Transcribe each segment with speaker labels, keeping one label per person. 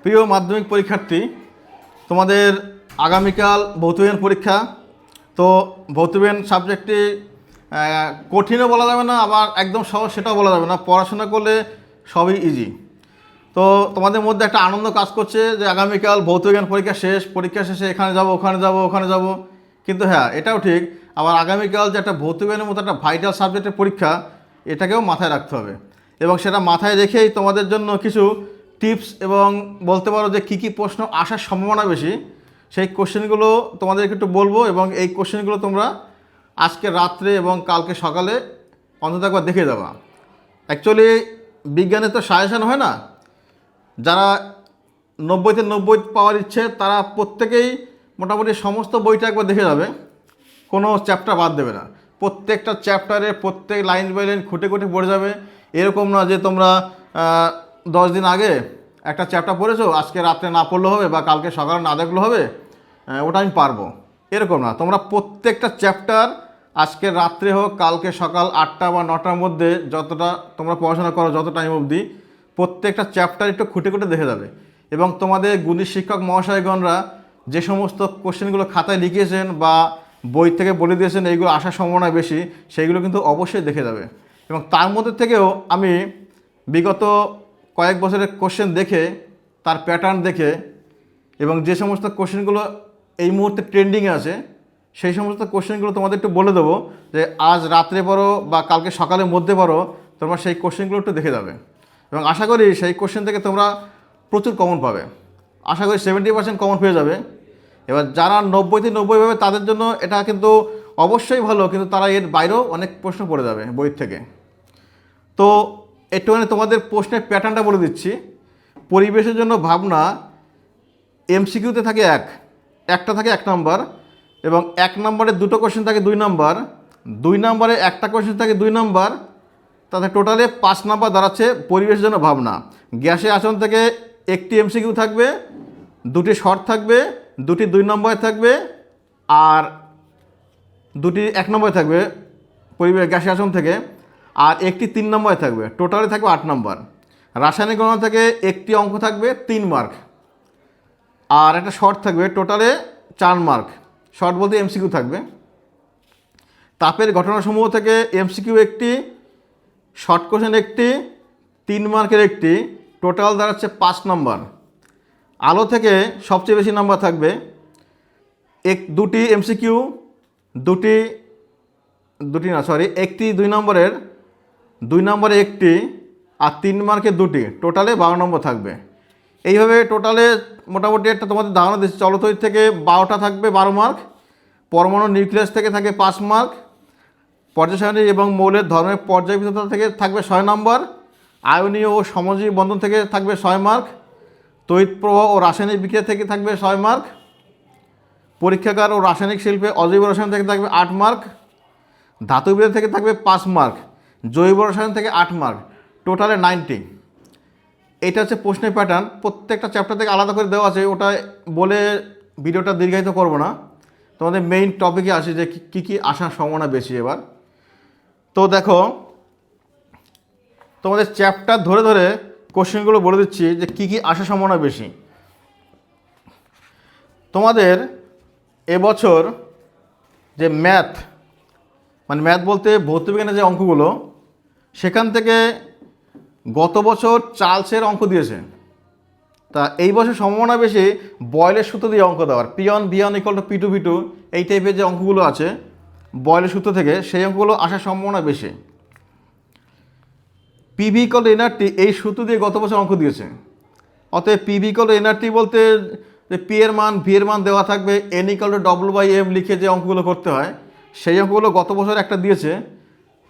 Speaker 1: প্রিয় মাধ্যমিক পরীক্ষার্থী, তোমাদের আগামীকাল ভৌতবিজ্ঞান পরীক্ষা। তো ভৌতবিজ্ঞান সাবজেক্টটি কঠিনও বলা যাবে না, আবার একদম সহজ সেটাও বলা যাবে না। পড়াশোনা করলে সবই ইজি। তো তোমাদের মধ্যে একটা আনন্দ কাজ করছে যে আগামীকাল ভৌতবিজ্ঞান পরীক্ষা শেষ, পরীক্ষা শেষে এখানে যাব ওখানে যাব ওখানে যাব। কিন্তু হ্যাঁ, এটাও ঠিক, আবার আগামীকাল যে একটা ভৌতবিজ্ঞানের মতো একটা ভাইটাল সাবজেক্টের পরীক্ষা, এটাকেও মাথায় রাখতে হবে। এবং সেটা মাথায় রেখেই তোমাদের জন্য কিছু টিপস এবং বলতে পারো যে কী কী প্রশ্ন আসার সম্ভাবনা বেশি, সেই কোশ্চেনগুলো তোমাদেরকে একটু বলবো। এবং এই কোশ্চেনগুলো তোমরা আজকে রাত্রে এবং কালকে সকালে অন্তত একবার দেখে যাবা। অ্যাকচুয়ালি বিজ্ঞানে তো সাজেশন হয় না, যারা 90-তে 90 পাওয়ার ইচ্ছে তারা প্রত্যেকেই মোটামুটি সমস্ত বইটা একবার দেখে যাবে, কোনো চ্যাপ্টার বাদ দেবে না। প্রত্যেকটা চ্যাপ্টারে প্রত্যেক লাইন বাই লাইন খুঁটে খুঁটে পড়ে যাবে। এরকম না যে তোমরা 10 দিন আগে একটা চ্যাপ্টার পড়েছো, আজকে রাত্রে না পড়লে হবে বা কালকে সকালে না দেখলে হবে, ওটা আমি পারবো, এরকম না। তোমরা প্রত্যেকটা চ্যাপ্টার আজকে রাত্রে হোক কালকে সকাল 8টা বা 9টার মধ্যে যতটা তোমরা পড়াশোনা করো, যত টাইম অবধি প্রত্যেকটা চ্যাপ্টার একটু খুঁটে খুঁটে দেখে যাবে। এবং তোমাদের গণিত শিক্ষক মহাশয়গণরা যে সমস্ত কোশ্চেনগুলো খাতায় লিখিয়েছেন বা বই থেকে বলে দিয়েছেন এইগুলো আসার সম্ভাবনা বেশি, সেইগুলো কিন্তু অবশ্যই দেখে যাবে। এবং তার মধ্যে থেকেও আমি বিগত কয়েক বছরের কোশ্চেন দেখে, তার প্যাটার্ন দেখে, এবং যে সমস্ত কোশ্চেনগুলো এই মুহূর্তে ট্রেন্ডিংয়ে আছে সেই সমস্ত কোশ্চেনগুলো তোমাদের একটু বলে দেবো যে আজ রাত্রে পড়ো বা কালকে সকালের মধ্যে পড়ো, তোমরা সেই কোশ্চেনগুলো একটু দেখে যাবে। এবং আশা করি সেই কোশ্চেন থেকে তোমরা প্রচুর কমন পাবে, আশা করি 70% কমন পেয়ে যাবে। এবার যারা 90-তে 90 পাবে তাদের জন্য এটা কিন্তু অবশ্যই ভালো, কিন্তু তারা এর বাইরেও অনেক প্রশ্ন পড়ে যাবে বইয়ের থেকে। তো একটুখানি তোমাদের প্রশ্নের প্যাটার্নটা বলে দিচ্ছি। পরিবেশের জন্য ভাবনা এমসিকিউতে থাকে একটা থাকে 1 নাম্বার, এবং 1 নম্বরে 2টো কোশ্চেন থাকে 2 নাম্বার, 2 নম্বরে একটা কোশ্চেন থাকে 2 নাম্বার, তাতে টোটালে 5 নাম্বার দাঁড়াচ্ছে পরিবেশের জন্য ভাবনা। গ্যাসের আচরণ থেকে একটি এমসিকিউ থাকবে, 2টি শর্ট থাকবে, 2টি 2 নম্বরে থাকবে, আর 2টি 1 নম্বরে থাকবে পরিবেশ গ্যাসের আচরণ থেকে, আর একটি 3 নম্বরে থাকবে। টোটালে থাকবে 8 নাম্বার। রাসায়নিক গণনা থেকে একটি অঙ্ক থাকবে 3 মার্ক, আর একটা শর্ট থাকবে টোটালে 4 মার্ক। শর্ট বলতে এমসিকিউ থাকবে। তাপের ঘটনাসমূহ থেকে এমসিকিউ একটি, শর্ট কোশ্চেন একটি, 3 মার্কের একটি, টোটাল দাঁড়াচ্ছে 5 নাম্বার। আলো থেকে সবচেয়ে বেশি নাম্বার থাকবে, 2টি এমসিকিউ, একটি 2 নম্বরের, 2 নম্বরে একটি, আর 3 মার্কের 2টি, টোটালে 12 নম্বর থাকবে। এইভাবে টোটালে মোটামুটি একটা তোমাদের ধারণা দিচ্ছি। চলতরিৎ থেকে 12টা থাকবে 12 মার্ক, পরমাণু নিউক্লিয়াস থেকে থাকে 5 মার্ক, পর্যায় সারণী এবং মৌলের ধর্মের পর্যায়বৃত্ততা থেকে থাকবে 6 নম্বর, আয়নীয় ও সমজীবী বন্ধন থেকে থাকবে 6 মার্ক, তড়িৎ প্রবাহ ও রাসায়নিক বিক্রিয়া থেকে থাকবে 6 মার্ক, পরীক্ষাগার ও রাসায়নিক শিল্পে অজৈব রসায়ন থেকে থাকবে 8 মার্ক, ধাতুবিদ্যা থেকে থাকবে 5 মার্ক, জৈব রসায়ন থেকে 8 মার্ক, টোটালে 90। এটা হচ্ছে প্রশ্নের প্যাটার্ন। প্রত্যেকটা চ্যাপ্টার থেকে আলাদা করে দেওয়া আছে, ওটা বলে ভিডিওটা দীর্ঘায়িত করব না। তোমাদের মেইন টপিকে আসি যে কী কী আসার সম্ভাবনা বেশি এবার। তো দেখো, তোমাদের চ্যাপ্টার ধরে ধরে কোশ্চেনগুলো বলে দিচ্ছি যে কী কী আসার সম্ভাবনা বেশি। তোমাদের এবছর যে ম্যাথ বলতে ভৌতবিজ্ঞানের যে অঙ্কগুলো, সেখান থেকে গত বছর চার্লসের অঙ্ক দিয়েছে। তা এই বছর সম্ভাবনা বেশি বয়েলের সূত্র দিয়ে অঙ্ক দেওয়ার, P1 V1 = P2 V2, এই টাইপের যে অঙ্কগুলো আছে বয়েলের সূত্র থেকে, সেই অঙ্কগুলো আসার সম্ভাবনা বেশি। PV = nRT, এই সূত্র দিয়ে গত বছর অঙ্ক দিয়েছে। অতএব PV = nRT বলতে যে P এর মান V এর মান দেওয়া থাকবে, N = W/M লিখে যে অঙ্কগুলো করতে হয়, সেই অঙ্কগুলো গত বছর একটা দিয়েছে।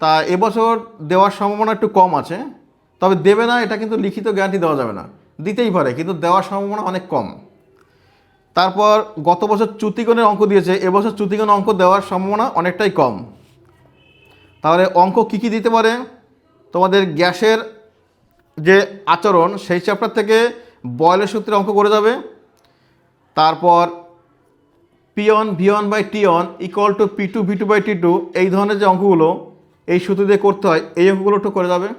Speaker 1: তা এবছর দেওয়ার সম্ভাবনা একটু কম আছে, তবে দেবে না এটা কিন্তু লিখিত গ্যারান্টি দেওয়া যাবে না, দিতেই পারে, কিন্তু দেওয়ার সম্ভাবনা অনেক কম। তারপর গত বছর চ্যুতিকোণের অঙ্ক দিয়েছে, এবছর চ্যুতিকোণ অঙ্ক দেওয়ার সম্ভাবনা অনেকটাই কম। তাহলে অঙ্ক কী কী দিতে পারে? তোমাদের গ্যাসের যে আচরণ সেই চ্যাপ্টার থেকে বয়েলের সূত্রে অঙ্ক করে যাবে। তারপর P1 V1/T1 = P2 V2/T2, এই ধরনের যে অঙ্কগুলো এই সূত্র দিয়ে করতে হয়, এই অঙ্কগুলো একটু করে যাবে।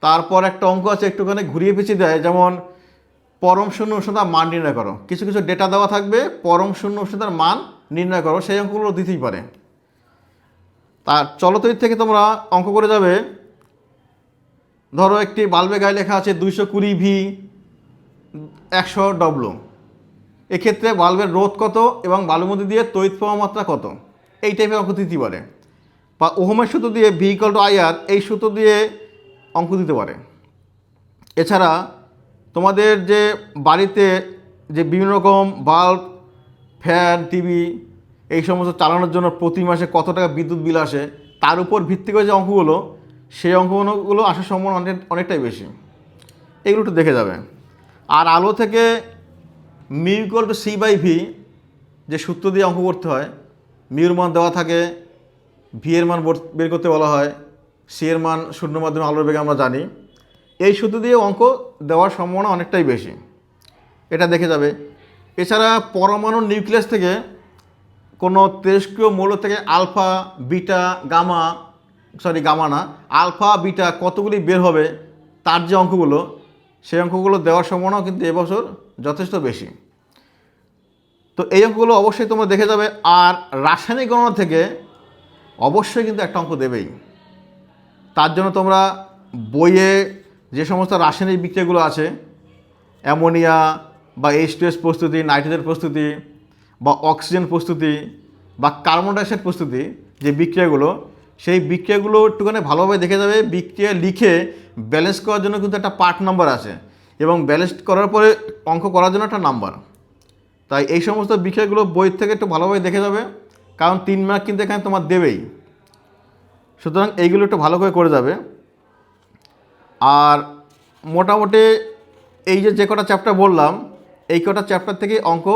Speaker 1: তারপর একটা অঙ্ক আছে একটুখানি ঘুরিয়ে পেঁচিয়ে দেয়, যেমন পরম শূন্য উষ্ণতার মান নির্ণয় করো। কিছু কিছু ডেটা দেওয়া থাকবে, পরম শূন্য উষ্ণতার মান নির্ণয় করো, সেই অঙ্কগুলো দিতেই পারে। তার চলতরিৎ থেকে তোমরা অঙ্ক করে যাবে। ধরো একটি বাল্বে গায়ে লেখা আছে 220 ভি 100 ডব্লু। এক্ষেত্রে বাল্বের রোধ কত এবং বাল্বের মধ্যে দিয়ে তড়িৎ প্রবাহ মাত্রা কত, এই টাইপের অঙ্ক দিতে পারে। বা ওহমের সূত্র দিয়ে ভি ইকুয়াল টু আইআর, এই সূত্র দিয়ে অঙ্ক দিতে পারে। এছাড়া তোমাদের যে বাড়িতে যে বিভিন্ন রকম বাল্ব, ফ্যান, টিভি এই সমস্ত চালানোর জন্য প্রতি মাসে কত টাকা বিদ্যুৎ বিল আসে, তার উপর ভিত্তি করে যে অঙ্কগুলো, সেই অঙ্কগুলো আসার সম্ভাবনা অনেকটাই বেশি। এগুলো একটু দেখে যাবে। আর আলো থেকে mu equal to c by v যে সূত্র দিয়ে অঙ্ক করতে হয়, মিউর মান দেওয়া থাকে, ভি এর মান বের করতে বলা হয়, সি এর মান শূন্যের মাধ্যমে আলোর বেগে আমরা জানি। এই সূত্র দিয়ে অঙ্ক দেওয়ার সম্ভাবনা অনেকটাই বেশি, এটা দেখে যাবে। এছাড়া পরমাণুর নিউক্লিয়াস থেকে কোনো তেজস্ক্রিয় মৌল থেকে আলফা, বিটা, গামা, গামা না, আলফা, বিটা কতগুলি বের হবে, তার যে অঙ্কগুলো, সেই অঙ্কগুলো দেওয়ার সম্ভাবনাও কিন্তু এবছর যথেষ্ট বেশি। তো এই অঙ্কগুলো অবশ্যই তোমরা দেখে যাবে। আর রাসায়নিক গণনা থেকে অবশ্যই কিন্তু একটা অঙ্ক দেবেই। তার জন্য তোমরা বইয়ে যে সমস্ত রাসায়নিক বিক্রিয়াগুলো আছে, অ্যামোনিয়া বা H2S প্রস্তুতি, নাইট্রোজেন প্রস্তুতি বা অক্সিজেন প্রস্তুতি বা কার্বন ডাইঅক্সাইড প্রস্তুতি, যে বিক্রিয়াগুলো, সেই বিক্রিয়াগুলো একটুখানি ভালোভাবে দেখে যাবে। বিক্রিয়া লিখে ব্যালেন্স করার জন্য কিন্তু একটা পার্ট নাম্বার আছে, এবং ব্যালেন্স করার পরে অঙ্ক করার জন্য একটা নাম্বার। তাই এই সমস্ত বিক্রিয়াগুলো বই থেকে একটু ভালোভাবে দেখে যাবে, কারণ 3 মার্ক কিন্তু এখানে তোমার দেবেই। সুতরাং এইগুলো একটু ভালো করে যাবে। আর মোটামুটি এই যে কটা চ্যাপ্টার বললাম, এই কটা চ্যাপ্টার থেকে অঙ্ক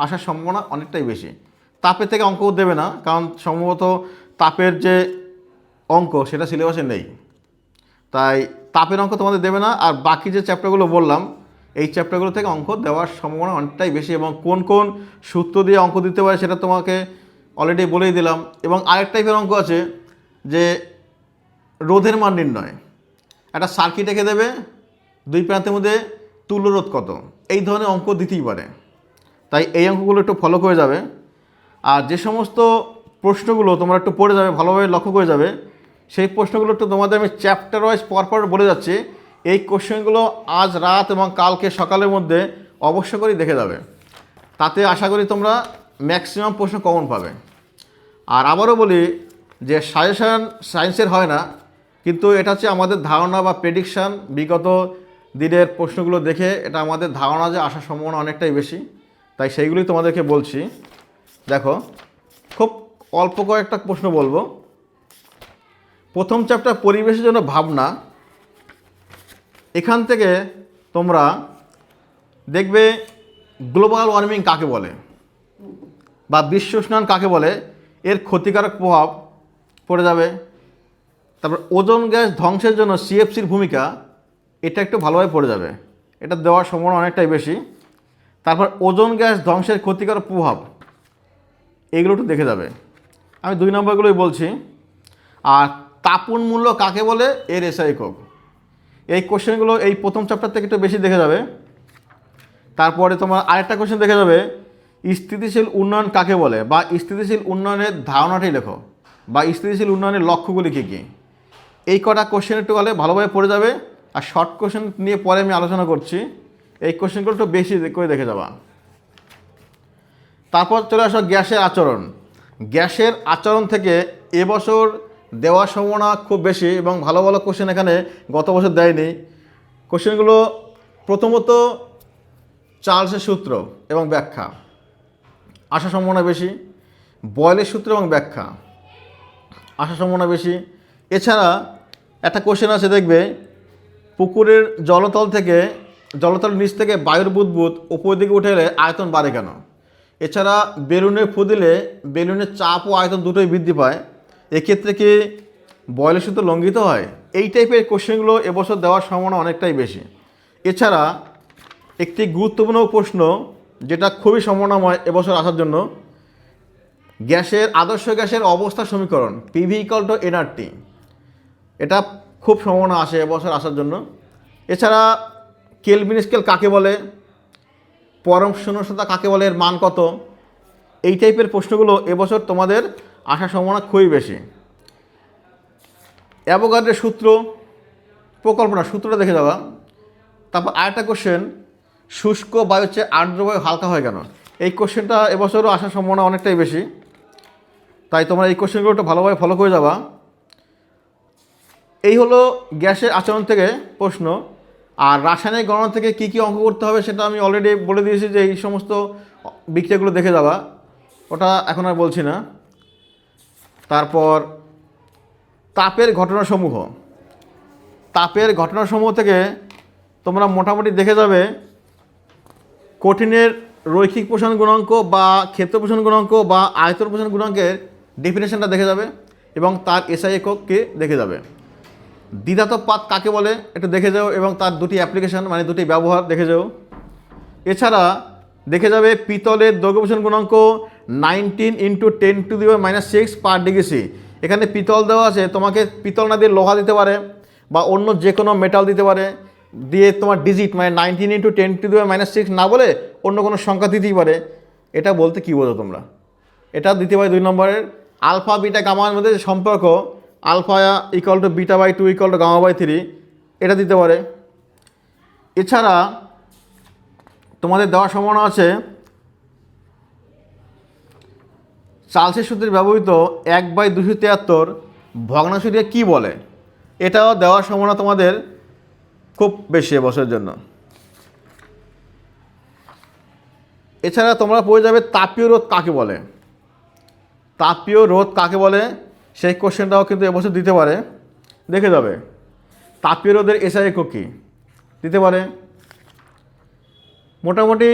Speaker 1: আসার সম্ভাবনা অনেকটাই বেশি। তাপের থেকে অঙ্ক দেবে না, কারণ সম্ভবত তাপের যে অঙ্ক সেটা সিলেবাসে নেই, তাই তাপের অঙ্ক তোমাদের দেবে না। আর বাকি যে চ্যাপ্টারগুলো বললাম, এই চ্যাপ্টারগুলো থেকে অঙ্ক দেওয়ার সম্ভাবনা অনেকটাই বেশি, এবং কোন কোন সূত্র দিয়ে অঙ্ক দিতে পারে সেটা তোমাকে অলরেডি বলেই দিলাম। এবং আরেক টাইপের অঙ্ক আছে যে রোধের মান নির্ণয়। একটা সার্কিট রেখে দেবে, দুই প্রান্তের মধ্যে তুল্য রোধ কত, এই ধরনের অঙ্ক দিতেই পারে। তাই এই অঙ্কগুলো একটু ফলো করে যাবে। আর যে সমস্ত প্রশ্নগুলো তোমরা একটু পড়ে যাবে, ভালোভাবে লক্ষ্য করে যাবে, সেই প্রশ্নগুলো একটু তোমাদের আমি চ্যাপ্টার ওয়াইজ পরপর বলে যাচ্ছি। এই কোশ্চেনগুলো আজ রাত এবং কালকে সকালের মধ্যে অবশ্য করেই দেখে যাবে, তাতে আশা করি তোমরা ম্যাক্সিমাম প্রশ্ন কমন পাবে। আর আবারও বলি যে সাজেশান সায়েন্সের হয় না, কিন্তু এটা হচ্ছে আমাদের ধারণা বা প্রেডিকশান। বিগত দিনের প্রশ্নগুলো দেখে এটা আমাদের ধারণা যে আসার সম্ভাবনা অনেকটাই বেশি, তাই সেইগুলোই তোমাদেরকে বলছি। দেখো, খুব অল্প কয়েকটা প্রশ্ন বলবো। প্রথম চ্যাপ্টার পরিবেশের জন্য ভাবনা, এখান থেকে তোমরা দেখবে গ্লোবাল ওয়ার্মিং কাকে বলে বা বিশ্ব উষ্ণায়ন কাকে বলে, এর ক্ষতিকারক প্রভাব পড়ে যাবে। তারপর ওজোন গ্যাস ধ্বংসের জন্য সিএফসির ভূমিকা, এটা একটু ভালোভাবে পড়ে যাবে, এটা দেওয়ার সম্ভাবনা অনেকটাই বেশি। তারপর ওজোন গ্যাস ধ্বংসের ক্ষতিকারক প্রভাব, এগুলো একটু দেখে যাবে। আমি 2 নম্বরগুলোই বলছি। আর তাপন মূল্য কাকে বলে, এর এসআই একক। এই কোশ্চেনগুলো এই প্রথম চ্যাপ্টার থেকে একটু বেশি দেখে যাবে। তারপরে তোমার আরেকটা কোশ্চেন দেখে যাবে, স্থিতিশীল উন্নয়ন কাকে বলে, বা স্থিতিশীল উন্নয়নের ধারণাটি লেখো, বা স্থিতিশীল উন্নয়নের লক্ষ্যগুলি কী কী। এই কটা কোশ্চেন একটু হলে ভালোভাবে পড়ে যাবে। আর শর্ট কোশ্চেন নিয়ে পরে আমি আলোচনা করছি, এই কোশ্চেনগুলো একটু বেশি করে দেখে যাবা। তারপর চলে আসো গ্যাসের আচরণ। গ্যাসের আচরণ থেকে এবছর দেওয়ার সম্ভাবনা খুব বেশি, এবং ভালো ভালো কোশ্চেন এখানে গত বছর দেয়নি। কোশ্চেনগুলো প্রথমত চার্লসের সূত্র এবং ব্যাখ্যা আসার সম্ভাবনা বেশি, বয়েলের সূত্র এবং ব্যাখ্যা আসার সম্ভাবনা বেশি। এছাড়া একটা কোশ্চেন আছে, দেখবে পুকুরের জলতলের নিচ থেকে বায়ুর বুদবুদ উপর দিকে উঠে এলে আয়তন বাড়ে কেন। এছাড়া বেলুনে ফু দিলে বেলুনের চাপ ও আয়তন দুটোই বৃদ্ধি পায়, এক্ষেত্রে কি বয়েলের সূত্র লঙ্ঘিত হয়। এই টাইপের কোশ্চেনগুলো এবছর দেওয়ার সম্ভাবনা অনেকটাই বেশি। এছাড়া একটি গুরুত্বপূর্ণ প্রশ্ন যেটা খুবই সম্ভাবনাময় এবছর আসার জন্য, আদর্শ গ্যাসের অবস্থা সমীকরণ, পিভি ইকুয়াল টু এনআরটি, এটা খুব সম্ভাবনা আসে এবছর আসার জন্য। এছাড়া কেলভিন স্কেল কাকে বলে, পরম শূন্য উষ্ণতা কাকে বলে, এর মান কত, এই টাইপের প্রশ্নগুলো এবছর তোমাদের আসার সম্ভাবনা খুবই বেশি। অ্যাভোগাড্রোর সূত্র, প্রকল্পনা সূত্রটা দেখে যাওয়া। তারপর আরেকটা কোশ্চেন, শুষ্ক বায়ুর চেয়ে আর্দ্র বায়ু হালকা হয় কেন, এই কোশ্চেনটা এবছরও আসার সম্ভাবনা অনেকটাই বেশি, তাই তোমরা এই কোশ্চেনগুলো একটু ভালোভাবে ফলো করে যাবা। এই হলো গ্যাসের আচরণ থেকে প্রশ্ন। আর রাসায়নিক গণনা থেকে কি কি অঙ্ক করতে হবে সেটা আমি অলরেডি বলে দিয়েছি, যে এই সমস্ত বিক্রিয়াগুলো দেখে যাবা, ওটা এখন আর বলছি না। তারপর তাপের ঘটনাসমূহ, তাপের ঘটনাসমূহ থেকে তোমরা মোটামুটি দেখে যাবে কঠিনের রৈখিক প্রসারণ গুণাঙ্ক বা ক্ষেত্র প্রসারণ গুণাঙ্ক বা আয়তন প্রসারণ গুণাঙ্কের ডেফিনেশনটা দেখে যাবে এবং তার এসআই এককে দেখে যাবে। দ্বিধাতব পাত কাকে বলে একটু দেখে যাও এবং তার দুটি অ্যাপ্লিকেশন মানে দুটি ব্যবহার দেখে যাও। এছাড়া দেখে যাবে পিতলের দৈর্ঘ্য প্রসারণ গুণাঙ্ক 19 × 10⁻⁻6 পার ডিগ্রি সি। এখানে পিতল দেওয়া আছে, তোমাকে পিতল না দিয়ে লোহা দিতে পারে বা অন্য যে কোনো মেটাল দিতে পারে, দিয়ে তোমার ডিজিট মানে 19 × 10⁻⁻6 না বলে অন্য কোনো সংখ্যা দিতেই পারে। এটা বলতে কী বোঝো তোমরা, এটা দিতে পারে 2 নম্বরের আলফা বিটা গামার মধ্যে যে সম্পর্ক, আলফা = β/2 = γ/3, এটা দিতে পারে। এছাড়া তোমাদের দেওয়ার সম্ভাবনা আছে চার্লসের সূত্রে ব্যবহৃত 1/273 ভগ্নাংশটিকে কী বলে, এটাও দেওয়ার সম্ভাবনা তোমাদের খুব বেশি এবছরের জন্য। এছাড়া তোমরা পড়ে যাবে তাপীয় রোধ কাকে বলে, তাপীয় রোধ কাকে বলে সেই কোশ্চেনটাও কিন্তু এবছর দিতে পারে, দেখে যাবে। তাপীয় রোধের এসআই একক কী দিতে পারে। মোটামুটি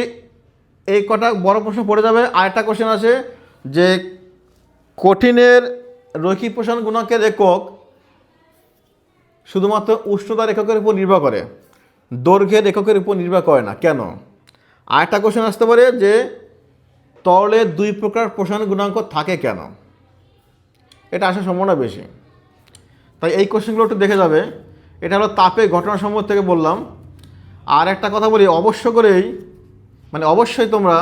Speaker 1: এই কটা বড় প্রশ্ন পড়ে যাবে। আরেকটা কোশ্চেন আছে যে কঠিনের রৈখিক প্রসারণ গুণাঙ্কের একক শুধুমাত্র উষ্ণতার এককের উপর নির্ভর করে, দৈর্ঘ্যের এককের উপর নির্ভর করে না কেন। আরেকটা কোশ্চেন আসতে পারে যে তরলের 2 প্রকার প্রসারণ গুণাঙ্ক থাকে কেন, এটা আসার সম্ভাবনা বেশি, তাই এই কোশ্চেনগুলো একটু দেখে যাবে। এটা হলো তাপের ঘটনাসমূহ থেকে বললাম। আর একটা কথা বলি, অবশ্যই তোমরা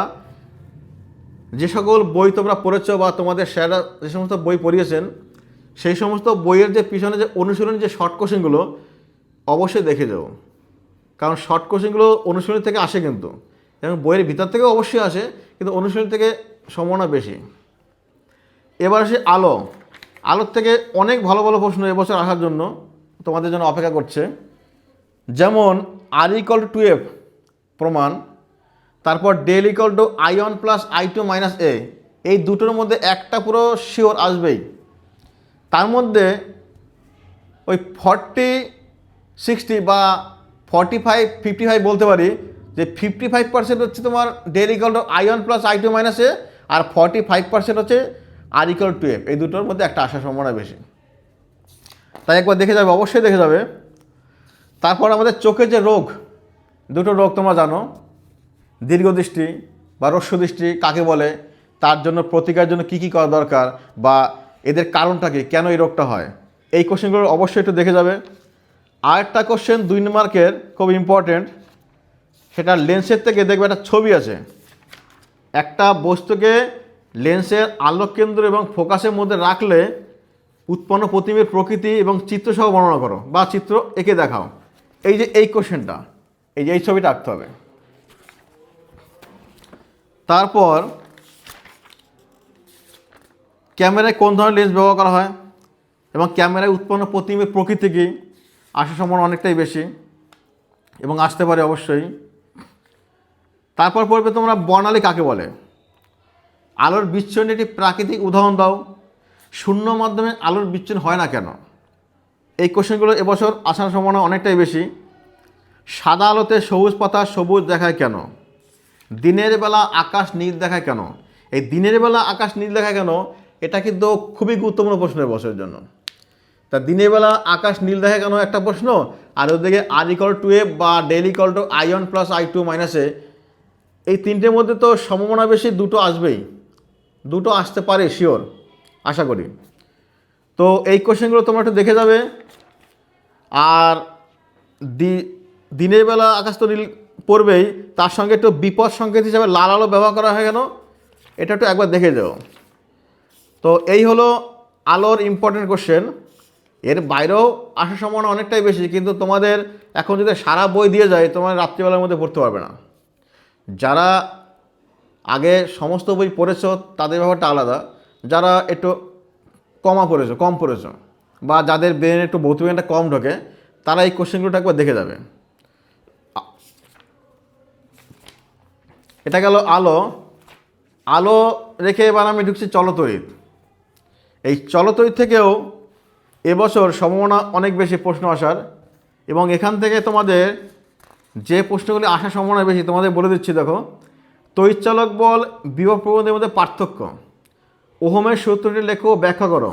Speaker 1: যে সকল বই তোমরা পড়েছো বা তোমাদের স্যাররা যে সমস্ত বই পড়িয়েছেন সেই সমস্ত বইয়ের যে পিছনে যে অনুশীলনী যে শর্ট কোশ্চেনগুলো অবশ্যই দেখে যাও, কারণ শর্ট কোশ্চেনগুলো অনুশীলনী থেকে আসে কিন্তু, এবং বইয়ের ভিতর থেকেও অবশ্যই আসে, কিন্তু অনুশীলনী থেকে সম্ভাবনা বেশি। এবার আসে আলোর থেকে অনেক ভালো ভালো প্রশ্ন এবছর আসার জন্য তোমাদের জন্য অপেক্ষা করছে, যেমন R = 2F প্রমাণ, তারপর ডেল = I1 + I2 - A, এই দুটোর মধ্যে একটা পুরো শিওর আসবেই। তার মধ্যে ওই 40-60 বা 45-55 বলতে পারি যে 55% হচ্ছে তোমার ডেল = I1 + I2 - A, আর 45% হচ্ছে R = 2F, এই দুটোর মধ্যে একটা আসার সম্ভাবনা বেশি, তাই একবার দেখে যাবে, অবশ্যই দেখে যাবে। তারপর আমাদের চোখের যে রোগ, দুটো রোগ তোমরা জানো, দীর্ঘদৃষ্টি বা হ্রস্বদৃষ্টি কাকে বলে, তার জন্য প্রতিকারের জন্য কী কী করা দরকার বা এদের কারণটা কি, কেন এই রোগটা হয়, এই কোশ্চেনগুলো অবশ্যই একটু দেখে যাবে। আরেকটা কোশ্চেন 2 মার্কের খুব ইম্পর্টেন্ট, সেটা লেন্সের থেকে দেখবে একটা ছবি আছে, একটা বস্তুকে লেন্সের আলোককেন্দ্র এবং ফোকাসের মধ্যে রাখলে উৎপন্ন প্রতিবিম্বের প্রকৃতি এবং চিত্রসহ বর্ণনা করো বা চিত্র এঁকে দেখাও। এই যে এই কোশ্চেনটা, এই ছবিটা আঁকতে হবে। তারপর ক্যামেরায় কোন ধরনের লেন্স ব্যবহার করা হয় এবং ক্যামেরায় উৎপন্ন প্রতিবিম্বের প্রকৃতি কী, আসার সম্ভাবনা অনেকটাই বেশি এবং আসতে পারে অবশ্যই। তারপর পড়বে তোমরা বর্ণালী কাকে বলে, আলোর বিচ্ছুরণের একটি প্রাকৃতিক উদাহরণ দাও, শূন্য মাধ্যমে আলোর বিচ্ছুরণ হয় না কেন, এই কোশ্চেনগুলো এবছর আসার সম্ভাবনা অনেকটাই বেশি। সাদা আলোতে সবুজ পাতা সবুজ দেখায় কেন, দিনের বেলা আকাশ নীল দেখায় কেন, এই দিনের বেলা আকাশ নীল দেখায় কেন এটা কিন্তু খুবই গুরুত্বপূর্ণ প্রশ্ন এবছরের জন্য। তা দিনের বেলা আকাশ নীল দেখায় কেন একটা প্রশ্ন, আর ওদিকে R = 2F বা ডেল = I1 + I2 - A, এই তিনটের মধ্যে তো সম্ভাবনা বেশি দুটো আসবেই, দুটো আসতে পারে শিওর আশা করি। তো এই কোশ্চেনগুলো তোমরা একটু দেখে যাবে। আর দিনের বেলা আকাশ তো নীল পড়বেই, তার সঙ্গে একটু বিপদ সংকেত হিসাবে লাল আলো ব্যবহার করা হয় কেন, এটা একটু একবার দেখে যাও। তো এই হলো আলোর ইম্পর্টেন্ট কোশ্চেন। এর বাইরেও আসার সম্ভাবনা অনেকটাই বেশি, কিন্তু তোমাদের এখন যদি সারা বই দিয়ে যায় তোমার রাত্রিবেলার মধ্যে পড়তে পারবে না। যারা আগে সমস্ত বই পড়েছো তাদের ব্যাপারটা আলাদা, যারা একটু কম পড়েছো বা যাদের ব্রেন একটু ভৌত বিজ্ঞানটা কম ঢোকে, তারা এই কোশ্চেনগুলো একবার দেখে যাবে। এটা গেল আলো। আলো রেখে এবার আমি ঢুকছি চলতরিৎ। এই চলতরিৎ থেকেও এবছর সম্ভাবনা অনেক বেশি প্রশ্ন আসার, এবং এখান থেকে তোমাদের যে প্রশ্নগুলি আসার সম্ভাবনা বেশি তোমাদের বলে দিচ্ছি। দেখো, তড়িৎচালক বল বিভব প্রবণতার মধ্যে পার্থক্য, ওহমের সূত্রটি লেখো, ব্যাখ্যা করো,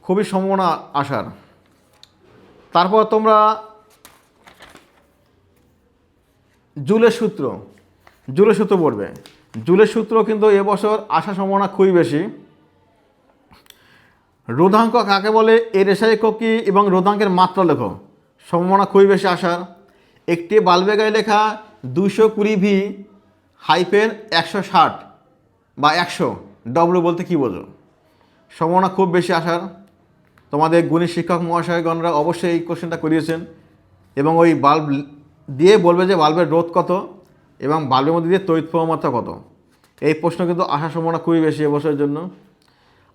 Speaker 1: খুবই সম্ভাবনা আসার। তারপর তোমরা জুলের সূত্র পড়বে। জুলের সূত্র কিন্তু এবছর আসার সম্ভাবনা খুবই বেশি। রোধাঙ্ক কাকে বলে, এর এসআই একক কী এবং রোধাঙ্কের মাত্রা লেখো, সম্ভাবনা খুবই বেশি আসার। একটি বাল্বের গায়ে লেখা 220 হাইফেন 160 বা 100 ডব্লিউ বলতে কী বোঝো, সম্ভাবনা খুব বেশি আসার। তোমাদের গণিত শিক্ষক মহাশয়গণরা অবশ্যই এই কোশ্চেনটা করিয়েছেন, এবং ওই বাল্ব দিয়ে বলবে যে বাল্বের রোধ কত এবং বাল্বের মধ্যে দিয়ে তড়িৎ প্রবাহ মাত্রা কত। এই প্রশ্ন কিন্তু আসার সম্ভাবনা খুবই বেশি এবছরের জন্য।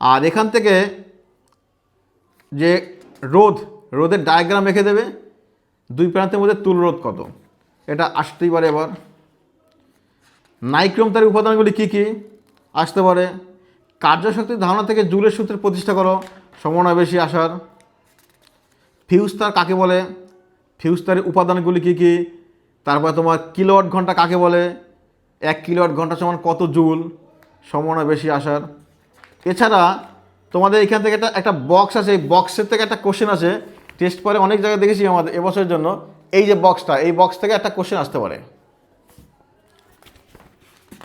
Speaker 1: আর এখান থেকে যে রোধের ডায়াগ্রাম রেখে দেবে, দুই প্রান্তের মধ্যে তুল রোধ কত, এটা আসতেই পারে। এবার নাইক্রোম তার উপাদানগুলি কী কী আসতে পারে। কার্যশক্তির ধারণা থেকে জুলের সূত্রের প্রতিষ্ঠা করো, সম্ভাবনা বেশি আসার। ফিউজ তার কাকে বলে, ফিউজ তারের উপাদানগুলি কী কী। তারপরে তোমার কিলোওয়াট ঘন্টা কাকে বলে, 1 কিলোওয়াট ঘন্টা সমান কত জুল, সম্ভাবনা বেশি আসার। এছাড়া তোমাদের এখান থেকে একটা বক্স আছে, এই বক্সের থেকে একটা কোশ্চেন আছে, টেস্ট পরে অনেক জায়গায় দেখেছি আমাদের এবছরের জন্য। এই যে বক্সটা, এই বক্স থেকে একটা কোশ্চেন আসতে পারে।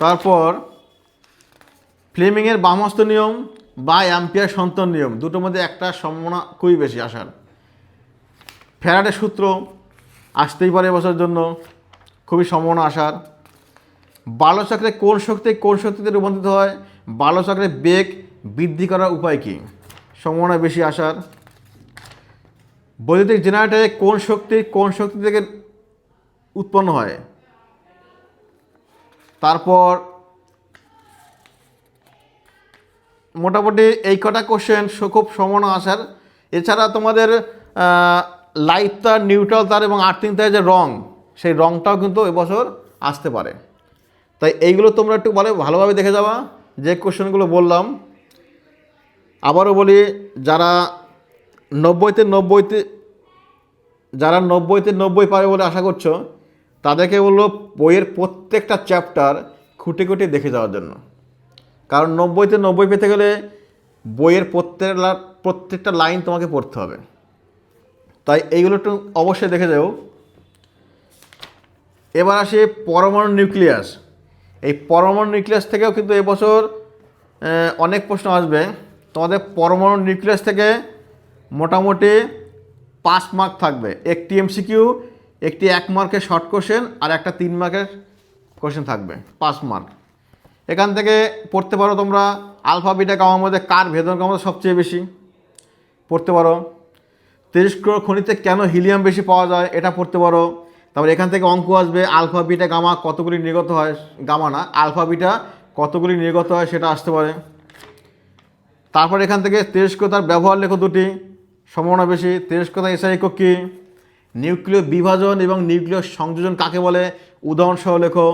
Speaker 1: তারপর ফ্লেমিংয়ের বামহস্ত নিয়ম বা অ্যাম্পিয়ার সন্তরণ নিয়ম, দুটোর মধ্যে একটা সম্ভাবনা খুবই বেশি আসার। ফ্যারাডের সূত্র আসতেই পারে এবছরের জন্য, খুবই সম্ভাবনা আসার। বাল্বচক্রে কোন শক্তিতে রূপান্তরিত হয়, বাল্বচক্রে বেগ বৃদ্ধি করার উপায় কী, সম্ভাবনা বেশি আসার। বৈদ্যুতিক জেনারেটরে কোন শক্তি থেকে উৎপন্ন হয়। তারপর মোটামুটি এই কটা কোশ্চেন খুব সম্ভাবনা আসার। এছাড়া তোমাদের লাইট তার, নিউট্রাল তার এবং আর্থিং তারের যে রং, সেই রংটাও কিন্তু এবছর আসতে পারে। তাই এইগুলো তোমরা একটু ভালোভাবে দেখে যাওয়া, যে কোশ্চেনগুলো বললাম। আবারও বলি, যারা 90তে 90 পাবে বলে আশা করছো, তাদেরকে বললো বইয়ের প্রত্যেকটা চ্যাপ্টার খুঁটে খুঁটে দেখে যাওয়ার জন্য। কারণ 90তে 90 পেতে গেলে বইয়ের প্রত্যেকটা লাইন তোমাকে পড়তে হবে। তাই এইগুলো একটু অবশ্যই দেখে যাও। এবার আসি পরমাণু নিউক্লিয়াস। এই পরমাণু নিউক্লিয়াস থেকেও কিন্তু এবছর অনেক প্রশ্ন আসবে। তোমাদের পরমাণু নিউক্লিয়াস থেকে মোটামুটি 5 মার্ক থাকবে, একটি এমসিকিউ, একটি 1 মার্কের শর্ট কোশ্চেন আর একটা 3 মার্কের কোশ্চেন থাকবে, 5 মার্ক। এখান থেকে পড়তে পারো তোমরা আলফা বিটা গামার মধ্যে কার ভেদন ক্ষমতা সবচেয়ে বেশি, পড়তে পারো। তেজস্ক্রিয় খনিতে কেন হিলিয়াম বেশি পাওয়া যায়, এটা পড়তে পারো। তারপর এখান থেকে অঙ্ক আসবে আলফা বিটা গামা কতগুলি নির্গত হয়, গামা না আলফা বিটা কতগুলি নির্গত হয়, সেটা আসতে পারে। তারপর এখান থেকে তেজস্ক্রিয়তার ব্যবহার লেখো দুটি, সম্ভাবনা বেশি। তেজস্ক্রিয়তা এসআই একক কী, নিউক্লিয় বিভাজন এবং নিউক্লিয় সংযোজন কাকে বলে, উদাহরণসহ লেখো,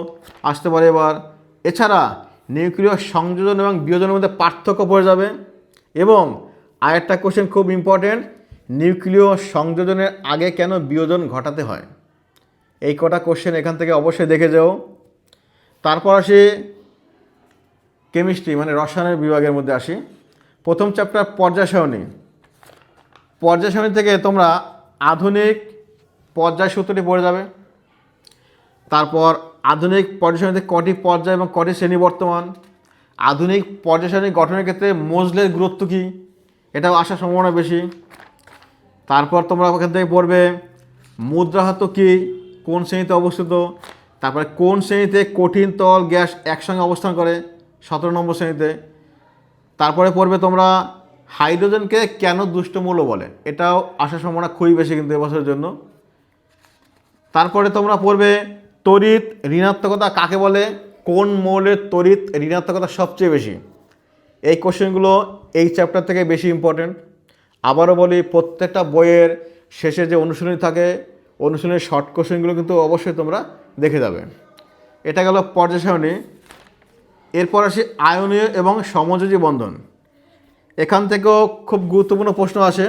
Speaker 1: আসতে পারে এবার। এছাড়া নিউক্লিয় সংযোজন এবং বিয়োজনের মধ্যে পার্থক্য পড়ে যাবে। এবং আরেকটা কোশ্চেন খুব ইম্পর্টেন্ট, নিউক্লিয় সংযোজনের আগে কেন বিয়োজন ঘটাতে হয়। এই কটা কোশ্চেন এখান থেকে অবশ্যই দেখে যাও। তারপর আসি কেমিস্ট্রি মানে রসায়নের বিভাগের মধ্যে আসি। প্রথম চ্যাপ্টার পর্যায় সারণী। পর্যায় সারণী থেকে তোমরা আধুনিক পর্যায় সূত্রটি পড়ে যাবে। তারপর আধুনিক পর্যায় সারণীতে কটি পর্যায় এবং কটি শ্রেণী বর্তমান, আধুনিক পর্যায় সারণী গঠনের ক্ষেত্রে মজলের গুরুত্ব কী, এটাও আসার সম্ভাবনা বেশি। তারপর তোমরা ওখান থেকে পড়বে মুদ্রাহত কী, কোন শ্রেণীতে অবস্থিত, তারপরে কোন শ্রেণীতে কঠিন তরল গ্যাস একসঙ্গে অবস্থান করে 17 নম্বর শ্রেণীতে। তারপরে পড়বে তোমরা হাইড্রোজেনকে কেন দুষ্ট মৌল বলে, এটাও আসার সম্ভাবনা খুবই বেশি কিন্তু এবছরের জন্য। তারপরে তোমরা পড়বে তড়িৎ ঋণাত্মকতা কাকে বলে, কোন মৌলের তড়িৎ ঋণাত্মকতা সবচেয়ে বেশি। এই কোশ্চেনগুলো এই চ্যাপ্টার থেকে বেশি ইম্পর্টেন্ট। আবারও বলি, প্রত্যেকটা বইয়ের শেষে যে অনুশীলনী থাকে, অনুশীলনের শর্ট কোশ্চেনগুলো কিন্তু অবশ্যই তোমরা দেখে যাবে। এটা গেল পর্যায় সারণী। এরপর আসি আয়নীয় এবং সমযোজী বন্ধন। এখান থেকেও খুব গুরুত্বপূর্ণ প্রশ্ন আসে।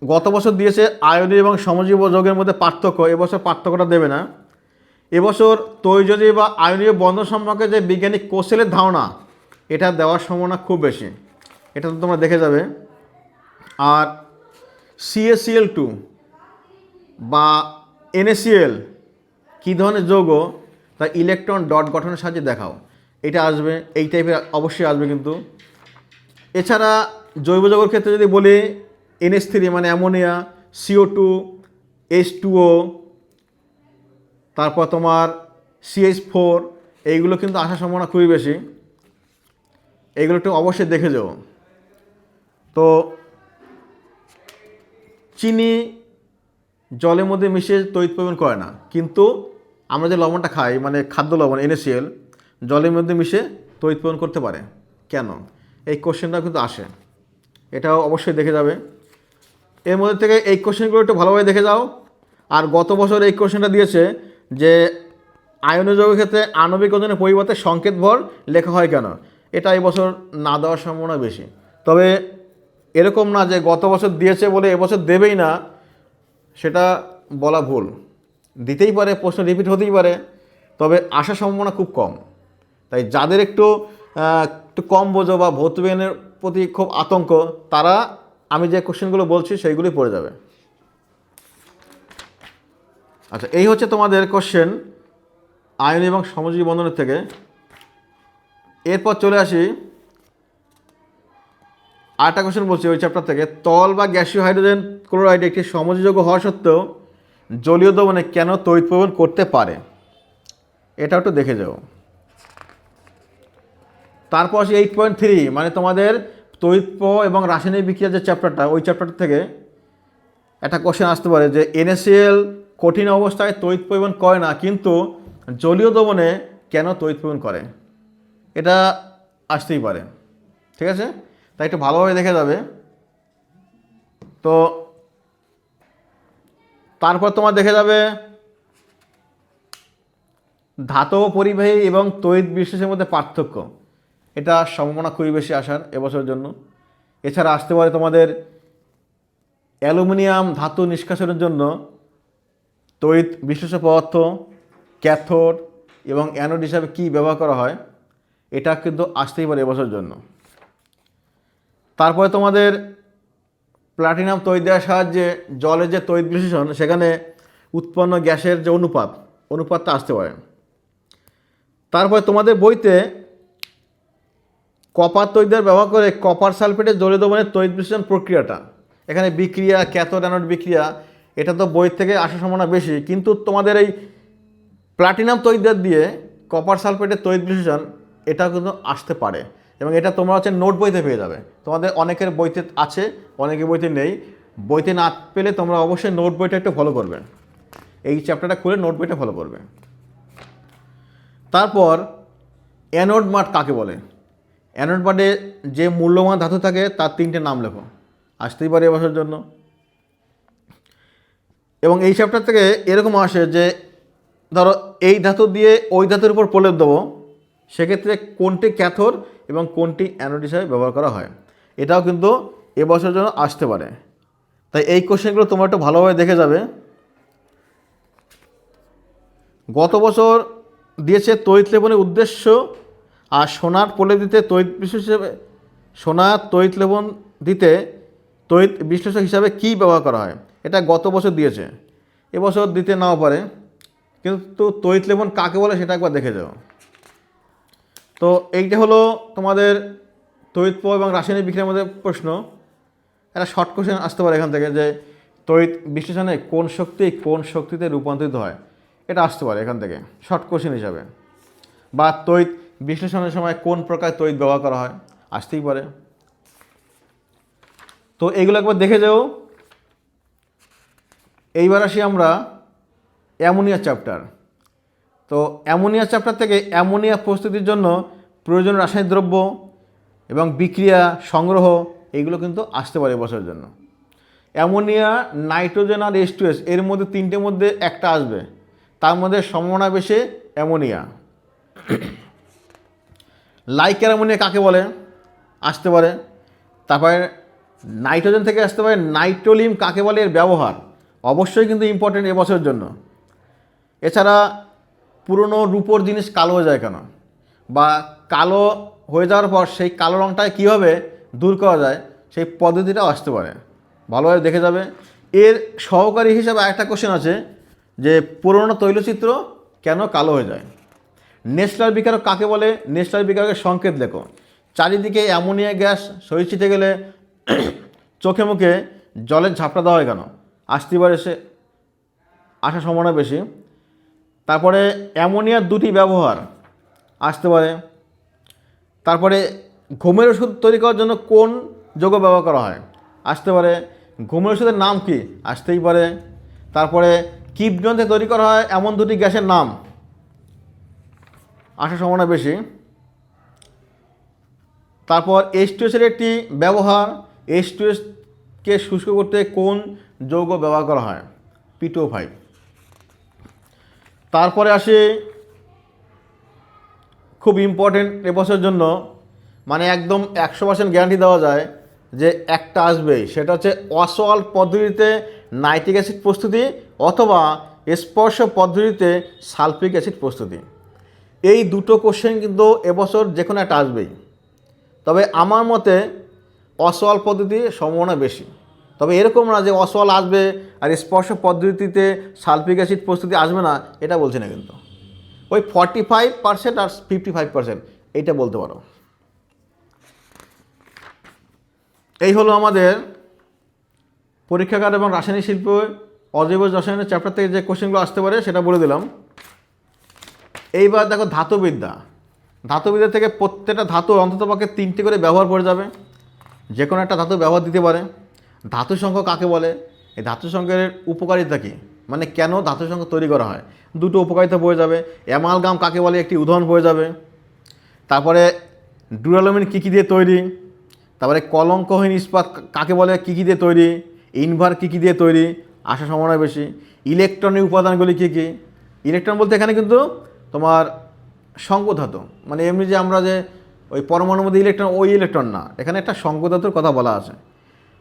Speaker 1: গত বছর দিয়েছে আয়নীয় এবং সমযোজী যৌগের মধ্যে পার্থক্য, এবছর পার্থক্যটা দেবে না। এবছর তৈজযোজী বা আয়নীয় বন্ধন সম্পর্কে যে বৈজ্ঞানিক কোষেলের ধারণা, এটা দেওয়ার সম্ভাবনা খুব বেশি, এটা তো তোমরা দেখে যাবে। আর CaCl2 বা NaCl কী ধরনের যৌগ, তা ইলেকট্রন ডট গঠনের সাহায্যে দেখাও, এটা আসবে, এই টাইপের অবশ্যই আসবে কিন্তু। এছাড়া জৈব যৌগের ক্ষেত্রে যদি বলি NH3 মানে অ্যামোনিয়া, CO2, H2O, তারপর তোমার CH4, এইগুলো কিন্তু আসার সম্ভাবনা খুবই বেশি, এইগুলো একটু অবশ্যই দেখে যাও। তো চিনি জলের মধ্যে মিশে তড়িৎ প্রবণ করে না, কিন্তু আমরা যে লবণটা খাই মানে খাদ্য লবণ NaCl জলের মধ্যে মিশে তড়িৎ প্রবণ করতে পারে কেন, এই কোশ্চেনটা কিন্তু আসে, এটাও অবশ্যই দেখে যাবে। এর মধ্যে থেকে এই কোশ্চেনগুলো একটু ভালোভাবে দেখে যাও। আর গত বছর এই কোশ্চেনটা দিয়েছে যে আয়নীয় যৌগের ক্ষেত্রে আণবিক ওজনের পরিবর্তে সংকেত ভর লেখা হয় কেন, এটা এই বছর না দেওয়ার সম্ভাবনা বেশি। তবে এরকম না যে গত বছর দিয়েছে বলে এবছর দেবেই না, সেটা বলা ভুল, দিতেই পারে, প্রশ্ন রিপিট হতেই পারে, তবে আসার সম্ভাবনা খুব কম। তাই যাদের একটু কম বোঝো বা ভৌতবিজ্ঞানের প্রতি খুব আতঙ্ক, তারা আমি যে কোশ্চেনগুলো বলছি সেইগুলি পড়ে যাবে। আচ্ছা, এই হচ্ছে তোমাদের কোশ্চেন আয়নীয় এবং সমযোজী বন্ধনের থেকে। এরপর চলে আসি আরেকটা কোশ্চেন বলছি ওই চ্যাপ্টার থেকে, তরল বা গ্যাসীয় হাইড্রোজেন ক্লোরাইড একটি সমযোজী যৌগ হওয়া সত্ত্বেও জলীয় দ্রবণে কেন তড়িৎ প্রবণ করতে পারে, এটা একটু দেখে যাও। তারপর আসি 8.3 মানে তোমাদের তড়িৎ প্রবাহ এবং রাসায়নিক বিক্রিয়া যে চ্যাপ্টারটা, ওই চ্যাপ্টার থেকে একটা কোশ্চেন আসতে পারে যে NaCl কঠিন অবস্থায় তড়িৎ প্রবণ করে না, কিন্তু জলীয় দ্রবণে কেন তড়িৎ প্রবণ করে, এটা আসতেই পারে। ঠিক আছে, তাই একটু ভালোভাবে দেখে যাবে। তো তারপর তোমার দেখে যাবে ধাতব পরিবাহী এবং তড়িৎ বিশ্লেষণের মধ্যে পার্থক্য, এটা সম্ভাবনা খুবই বেশি আসার এবছরের জন্য। এছাড়া আসতে পারে তোমাদের অ্যালুমিনিয়াম ধাতু নিষ্কাশনের জন্য তড়িৎ বিশ্লেষ্য পদার্থ, ক্যাথোড এবং অ্যানোড হিসাবে কী ব্যবহার করা হয়, এটা কিন্তু আসতেই পারে এবছরের জন্য। তারপরে তোমাদের প্লাটিনাম তড়িৎ দেওয়ার সাহায্যে জলের যে তড়িৎ বিশ্লেষণ, সেখানে উৎপন্ন গ্যাসের যে অনুপাতটা আসতে পারে। তারপরে তোমাদের বইতে কপার তড়িৎ দেওয়ার ব্যবহার করে কপার সালফেটের জলীয় দ্রবণের তড়িৎ বিশ্লেষণ প্রক্রিয়াটা, এখানে বিক্রিয়া ক্যাথোড অ্যানোড বিক্রিয়া, এটা তো বই থেকে আসার সম্ভাবনা বেশি, কিন্তু তোমাদের এই প্লাটিনাম তড়িৎ দেওয়ার দিয়ে কপার সালফেটের তড়িৎ বিশ্লেষণ, এটাও কিন্তু আসতে পারে, এবং এটা তোমরা হচ্ছে নোট বইতে পেয়ে যাবে। তোমাদের অনেকের বইতে আছে, অনেকের বইতে নেই, বইতে না পেলে তোমরা অবশ্যই নোট বইটা একটু ফলো করবে, এই চ্যাপ্টারটা খুলে নোট বইটা ফলো করবে। তারপর অ্যানোড মাঠ কাকে বলে, অ্যানোড মাঠে যে মূল্যবান ধাতু থাকে তার 3টে নাম লেখো, আসতেই পারে এবছরের জন্য। এবং এই চ্যাপ্টার থেকে এরকম আসে যে ধরো এই ধাতু দিয়ে ওই ধাতুর উপর প্রলেপ দেবো, সেক্ষেত্রে কোনটি ক্যাথোড এবং কোনটি অ্যানোড হিসাবে ব্যবহার করা হয়, এটাও কিন্তু এবছরের জন্য আসতে পারে। তাই এই কোশ্চেনগুলো তোমরা একটু ভালোভাবে দেখে যাবে। গত বছর দিয়েছে তড়িৎ লেপনের উদ্দেশ্য আর সোনার প্রলেপ দিতে তড়িৎ বিশ্লেষক হিসেবে, সোনার তড়িৎ লেপন দিতে তড়িৎ বিশ্লেষক হিসাবে কী ব্যবহার করা হয়, এটা গত বছর দিয়েছে, এবছর দিতে নাও পারে, কিন্তু তড়িৎ লেপন কাকে বলে সেটা একবার দেখে যাও। তো এইটা হলো তোমাদের তড়িৎ প্রবাহ এবং রাসায়নিক বিক্রিয়ার মধ্যে প্রশ্ন। একটা শর্ট কোশ্চেন আসতে পারে এখান থেকে যে তড়িৎ বিশ্লেষণে কোন শক্তি কোন শক্তিতে রূপান্তরিত হয়, এটা আসতে পারে এখান থেকে শর্ট কোশ্চেন হিসাবে। বা তড়িৎ বিশ্লেষণের সময় কোন প্রকার তড়িৎ ব্যবহার করা হয়, আসতেই পারে। তো এগুলো একবার দেখে যাও। এইবার আসি আমরা অ্যামোনিয়া চ্যাপ্টার। তো অ্যামোনিয়া চ্যাপ্টার থেকে অ্যামোনিয়া প্রস্তুতির জন্য প্রয়োজনীয় রাসায়নিক দ্রব্য এবং বিক্রিয়া সংগ্রহ এইগুলো কিন্তু আসতে পারে বছরের জন্য। অ্যামোনিয়া, নাইট্রোজেন আর H2S এর মধ্যে তিনটের মধ্যে একটা আসবে, তার মধ্যে সম্ভাবনা বেশি অ্যামোনিয়া। লাইকার অ্যামোনিয়া কাকে বলে, আসতে পারে। তারপরে নাইট্রোজেন থেকে আসতে পারে নাইট্রোলিম কাকে বলে, এর ব্যবহার অবশ্যই কিন্তু ইম্পর্টেন্ট এবছরের জন্য। এছাড়া পুরনো রূপোর জিনিস কালো হয়ে যায় কেন, বা কালো হয়ে যাওয়ার পর সেই কালো রঙটায় কীভাবে দূর করা যায় সেই পদ্ধতিটাও আসতে পারে, ভালোভাবে দেখে যাবে। এর সহকারী হিসাবে আরেকটা কোশ্চেন আছে যে পুরনো তৈলচিত্র কেন কালো হয়ে যায়। নেসলার বিকারক কাকে বলে, নেসলার বিকারকের সংকেত লেখো। চারিদিকে অ্যামোনিয়া গ্যাস শরীর ছিটে গেলে চোখে মুখে জলের ঝাপটা দেওয়া হয় কেন, আসতে পারে, সে আসার সম্ভাবনা বেশি। তারপরে অ্যামোনিয়ার দুটি ব্যবহার আসতে পারে। তারপরে ঘুমের ওষুধ তৈরি করার জন্য কোন যৌগ ব্যবহার করা হয়, আসতে পারে। ঘুমের ওষুধের নাম কি, আসতেই পারে। তারপরে কীটযন্ত্রে তৈরি করা হয় এমন দুটি গ্যাসের নাম, আসার সম্ভাবনা বেশি। তারপর H2S এর একটি ব্যবহার, H2S-কে শুষ্ক করতে কোন যৌগ ব্যবহার করা হয়, P2O5। তারপরে আসে খুব ইম্পর্টেন্ট এবছরের জন্য, মানে একদম 100% গ্যারান্টি দেওয়া যায় যে একটা আসবেই, সেটা হচ্ছে অসওয়াল পদ্ধতিতে নাইট্রিক অ্যাসিড প্রস্তুতি অথবা স্পর্শ পদ্ধতিতে সালফিক অ্যাসিড প্রস্তুতি। এই দুটো কোশ্চেন কিন্তু এবছর যে কোনো একটা আসবেই। তবে আমার মতে অসওয়াল পদ্ধতির সম্ভাবনা বেশি। তবে এরকম না যে অসওয়াল আসবে আর স্পর্শ পদ্ধতিতে সালফিক অ্যাসিড প্রস্তুতি আসবে না, এটা বলছি না, কিন্তু ওই 45% আর 55% এইটা বলতে পারো। এই হলো আমাদের পরীক্ষাগার এবং রাসায়নিক শিল্প অজৈব রসায়নের চ্যাপ্টার থেকে যে কোশ্চেনগুলো আসতে পারে সেটা বলে দিলাম। এইবার দেখো ধাতুবিদ্যা। ধাতুবিদ্যা থেকে প্রত্যেকটা ধাতু অন্ততপক্ষে 3টে করে ব্যবহার পড়ে যাবে, যে কোনো একটা ধাতু ব্যবহার দিতে পারে। ধাতু সংঘ কাকে বলে, এই ধাতু সংঘের উপকারিতা কী, মানে কেন ধাতু সংঘ তৈরি করা হয়, দুটো উপকারিতা পড়ে যাবে। অ্যামালগাম কাকে বলে, একটি উদাহরণ পড়ে যাবে। তারপরে ডুরালুমিন কী কী দিয়ে তৈরি, তারপরে কলঙ্কহীন ইস্পাত কাকে বলে, কী কী দিয়ে তৈরি, ইনভার কী কী দিয়ে তৈরি, আসার সম্ভাবনা বেশি। ইলেকট্রনিক উপাদানগুলি কী কী, ইলেকট্রন বলতে এখানে কিন্তু তোমার সংঘধাতু, মানে এমনি যে আমরা যে ওই পরমাণুর মধ্যে ইলেকট্রন, ওই ইলেকট্রন না, এখানে একটা সংঘধাতুর কথা বলা আছে।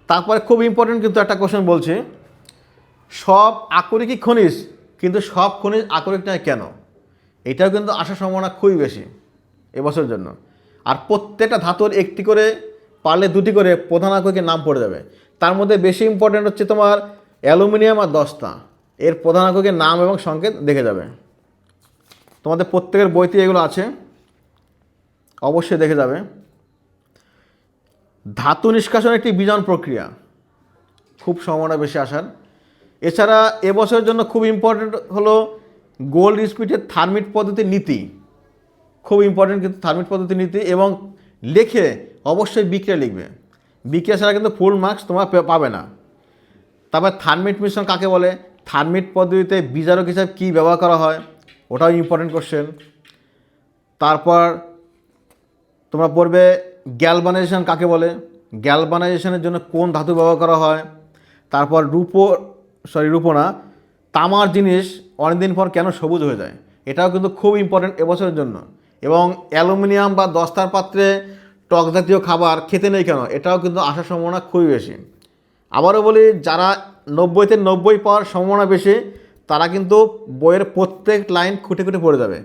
Speaker 1: তারপরে খুব ইম্পর্টেন্ট কিন্তু একটা কোশ্চেন বলছি, সব আকরিকই খনিজ, কিন্তু সব খনিজ আকরিক নয় কেন, এটাও কিন্তু আসার সম্ভাবনা খুবই বেশি এবছরের জন্য। আর প্রত্যেকটা ধাতুর একটি করে, পারলে দুটি করে প্রধান আকরিকের নাম পড়ে যাবে। তার মধ্যে বেশি ইম্পর্টেন্ট হচ্ছে তোমার অ্যালুমিনিয়াম আর দস্তা, এর প্রধান আকরিকের নাম এবং সংকেত দেখে যাবে। তোমাদের প্রত্যেকের বইতে এগুলো আছে, অবশ্যই দেখে যাবে। ধাতু নিষ্কাশন একটি বিজন প্রক্রিয়া, খুব সম্ভাবনা বেশি আসার। এছাড়া এবছরের জন্য খুব ইম্পর্টেন্ট হলো গোল্ড স্পিডের থার্মিট পদ্ধতির নীতি, খুব ইম্পর্টেন্ট কিন্তু থার্মিট পদ্ধতির নীতি, এবং লেখে অবশ্যই বিক্রিয়া লিখবে, বিক্রিয়া ছাড়া কিন্তু ফুল মার্কস তোমার পাবে না। তারপর থার্মিট মিশ্রণ কাকে বলে, থার্মিট পদ্ধতিতে বিজারক হিসাবে কী ব্যবহার করা হয়, ওটাও ইম্পর্টেন্ট কোশ্চেন। তারপর তোমরা পড়বে গ্যালভানাইজেশন কাকে বলে, গ্যালভানাইজেশনের জন্য কোন ধাতু ব্যবহার করা হয়। তারপর রূপো না, তামার জিনিস অনেকদিন পর কেন সবুজ হয়ে যায়, এটাও কিন্তু খুব ইম্পর্টেন্ট এবছরের জন্য। এবং অ্যালুমিনিয়াম বা দস্তার পাত্রে টক জাতীয় খাবার খেতে নেই কেন, এটাও কিন্তু আসার সম্ভাবনা খুবই বেশি। আবারও বলি, যারা 90-তে 90 পাওয়ার সম্ভাবনা বেশি, তারা কিন্তু বইয়ের প্রত্যেক লাইন খুঁটে খুঁটে পড়ে যাবে।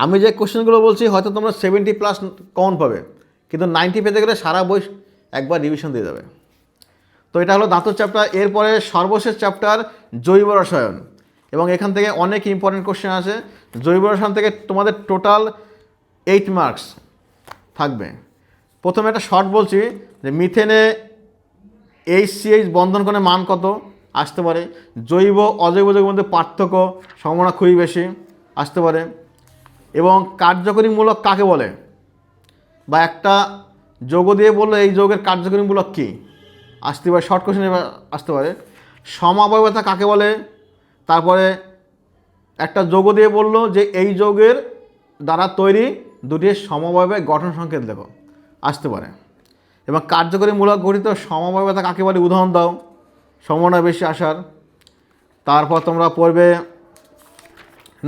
Speaker 1: আমি যে কোশ্চেনগুলো বলছি হয়তো তোমরা 70+ কমন পাবে, কিন্তু 90 পেতে গেলে সারা বই একবার রিভিশন দিয়ে যাবে। তো এটা হলো ধাতুর চ্যাপ্টার। এরপরে সর্বশেষ চ্যাপ্টার জৈব রসায়ন, এবং এখান থেকে অনেক ইম্পর্টেন্ট কোশ্চেন আছে। জৈব রসায়ন থেকে তোমাদের টোটাল 8 মার্কস থাকবে। প্রথমে একটা শর্ট বলছি যে মিথেনে HCH বন্ধন কোণের মান কত, আসতে পারে। জৈব অজৈব যৌগের মধ্যে পার্থক্য সম্ভাবনা খুবই বেশি আসতে পারে। এবং কার্যকরীমূলক কাকে বলে, বা একটা যৌগ দিয়ে বললো এই যৌগের কার্যকরীমূলক কী, আসতে পারে। শর্ট কোশ্চেন আসতে পারে। সমাবয়বতা কাকে বলে, তারপরে একটা যৌগ দিয়ে বললো যে এই যৌগের দ্বারা তৈরি দুটি সমবায়বের গঠন সংকেত লেখো, আসতে পারে। এবং কার্যকরীমূলক গঠিত সমবায়বতা কাকে বলে উদাহরণ দাও, সম্ভাবনা বেশি আসার। তারপর তোমরা পড়বে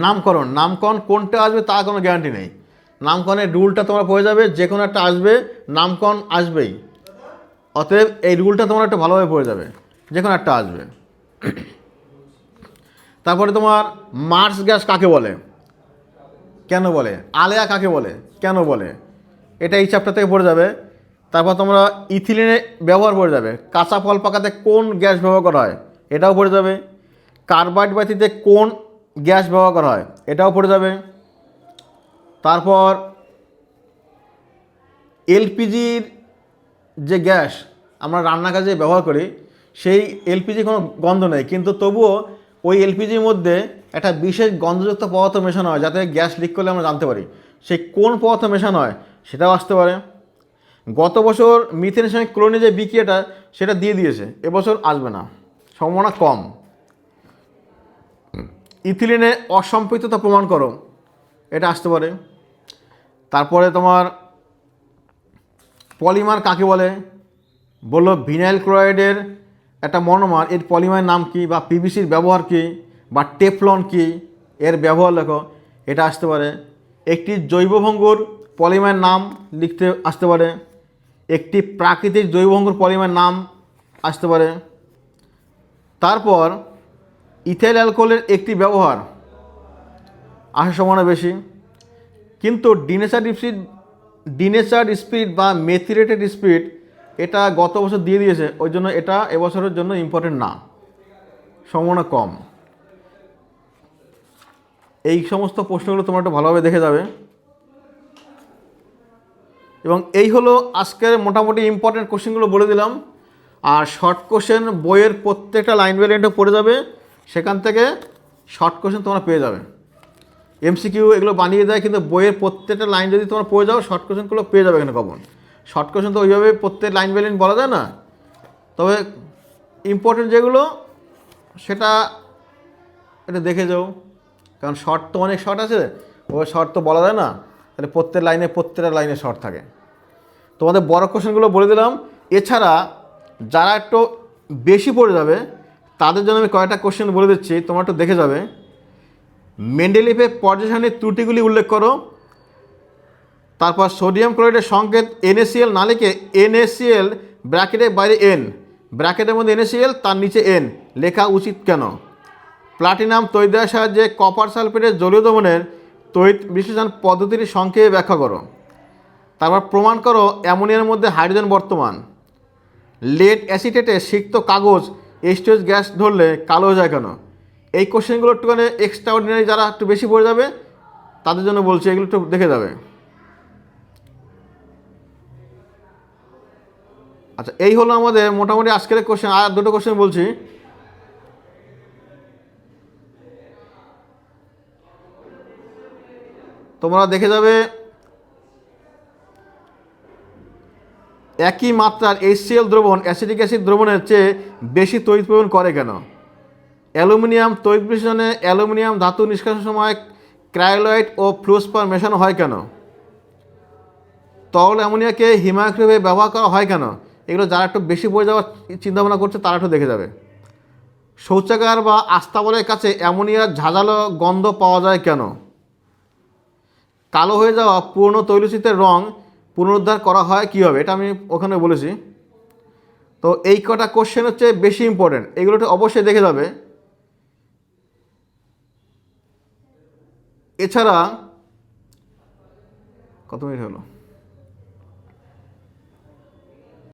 Speaker 1: নামকরণ। নামকরণ কোনটা আসবে তার কোনো গ্যারান্টি নেই। নামকরণের রুলটা তোমরা পড়ে যাবে, যে কোনো একটা আসবে, নামকরণ আসবেই। অতএব এই রুলটা তোমরা একটু ভালোভাবে পড়ে যাবে, যে কোনো একটা আসবে। তারপরে তোমার মার্স গ্যাস কাকে বলে, কেন বলে, আলেয়া কাকে বলে, কেন বলে, এটা এই চ্যাপ্টার থেকে পড়ে যাবে। তারপর তোমরা ইথিলিনের ব্যবহার পড়ে যাবে। কাঁচা ফল পাকাতে কোন গ্যাস ব্যবহার করা হয়, এটাও পড়ে যাবে। কার্বাইড বাতিতে কোন গ্যাস ব্যবহার করা হয়, এটাও পড়ে যাবে। তারপর এলপিজির যে গ্যাস আমরা রান্নার কাজে ব্যবহার করি, সেই এলপিজি কোনো গন্ধ নেই, কিন্তু তবুও ওই এলপিজির মধ্যে একটা বিশেষ গন্ধযুক্ত পদার্থ মেশানো হয় যাতে গ্যাস লিক করলে আমরা জানতে পারি। সেই কোন পদার্থ মেশানো হয় সেটাও আসতে পারে। গত বছর মিথেনের সঙ্গে ক্লোরিনের যে বিক্রিয়াটা সেটা দিয়ে দিয়েছে, এবছর আসবে না, সম্ভাবনা কম। ইথিলিনে অসম্পৃক্ততা প্রমাণ করো, এটা আসতে পারে। তারপরে তোমার পলিমার কাকে বলে, বললো ভিনাইল ক্লোরাইডের একটা মনোমার, এর পলিমারের নাম কি, বা পিভিসির ব্যবহার কি, বা টেফলন কি, এর ব্যবহার লেখো, এটা আসতে পারে। একটি জৈবভঙ্গুর পলিমারের নাম লিখতে আসতে পারে। একটি প্রাকৃতিক জৈবভঙ্গুর পলিমারের নাম আসতে পারে। তারপর ইথাইল অ্যালকোহলের একটি ব্যবহার আসার সম্ভাবনা বেশি। কিন্তু ডিনেচার্ড স্পিরিট বা মেথিলেটেড স্পিরিট এটা গত বছর দিয়ে দিয়েছে, ওই জন্য এটা এবছরের জন্য ইম্পর্টেন্ট না, সম্ভাবনা কম। এই সমস্ত প্রশ্নগুলো তোমরা একটু ভালোভাবে দেখে যাবে। এবং এই হলো আজকের মোটামুটি ইম্পর্টেন্ট কোশ্চেনগুলো বলে দিলাম। আর শর্ট কোশ্চেন বইয়ের প্রত্যেকটা লাইন বাই লাইনটা পড়ে যাবে, সেখান থেকে শর্ট কোশ্চেন তোমরা পেয়ে যাবে। এমসিকিউ এগুলো বানিয়ে দেয়, কিন্তু বইয়ের প্রত্যেকটা লাইন যদি তোমরা পড়ে যাও শর্ট কোশ্চেনগুলো পেয়ে যাবে এখানে কমন। শর্ট কোশ্চেন তো ওইভাবে প্রত্যেক লাইন বাই লাইন বলা যায় না, তবে ইম্পর্টেন্ট যেগুলো সেটা এটা দেখে যাও, কারণ শর্ট তো অনেক শর্ট আছে, ওই শর্ট তো বলা যায় না, তাহলে প্রত্যেকটা লাইনে শর্ট থাকে। তোমাদের বড় কোশ্চেনগুলো বলে দিলাম। এছাড়া যারা একটু বেশি পড়ে যাবে তাদের জন্য আমি কয়েকটা কোশ্চেন বলে দিচ্ছি, তোমরা একটু দেখে যাবে। মেন্ডেলিভের পর্যায় সারণীর ত্রুটিগুলি উল্লেখ করো। তারপর সোডিয়াম ক্লোরাইডের সংকেত NaCl না লিখে NaCl ব্র্যাকেটের বাইরে N, ব্র্যাকেটের মধ্যে NaCl তার নিচে N লেখা উচিত কেন? প্লাটিনাম তড়িৎ দেওয়ার সাহায্যে কপার সালফেটের জলীয় দ্রবণের তড়িৎ বিশ্লেষণ পদ্ধতিটি সংক্ষেপে ব্যাখ্যা করো। তারপর প্রমাণ করো অ্যামোনিয়ার মধ্যে হাইড্রোজেন বর্তমান। লেড অ্যাসিটেটে সিক্ত কাগজ H2S গ্যাস ধরলে কালো হয়ে যায় কেন? এই কোশ্চেনগুলো একটুখানি এক্সট্রা অর্ডিনারি, যারা একটু বেশি পড়ে যাবে তাদের জন্য বলছি, এগুলো একটু দেখে যাবে। আচ্ছা, এই হলো আমাদের মোটামুটি আজকের কোশ্চেন। আর দুটো কোশ্চেন বলছি। তোমরা দেখে যাবে একই মাত্রার HCl দ্রবণ অ্যাসিটিক অ্যাসিড দ্রবণের চেয়ে বেশি তড়িৎ প্রয়োজন করে কেন? অ্যালুমিনিয়াম তড়িৎ বিশ্লেষণে অ্যালুমিনিয়াম ধাতু নিষ্কাশনের সময় ক্রায়োলাইট ও ফ্লুরোস্পার মেশানো হয় কেন? তরল অ্যামোনিয়াকে হিমায়িত ব্যবহার করা হয় কেন? এগুলো যারা একটু বেশি পড়ে যাওয়ার চিন্তাভাবনা করছে তারা একটু দেখে যাবে। শৌচাগার বা আস্তাবলের কাছে অ্যামোনিয়ার ঝাঁঝালো গন্ধ পাওয়া যায় কেন? কালো হয়ে যাওয়া পুরনো তৈলচিত্রের রং পুনরুদ্ধার করা হয় কীভাবে? এটা আমি ওখানে বলেছি। তো এই কটা কোশ্চেন হচ্ছে বেশি ইম্পর্টেন্ট, এগুলোটা অবশ্যই দেখে যাবে। এছাড়া কত মিনিট হলো?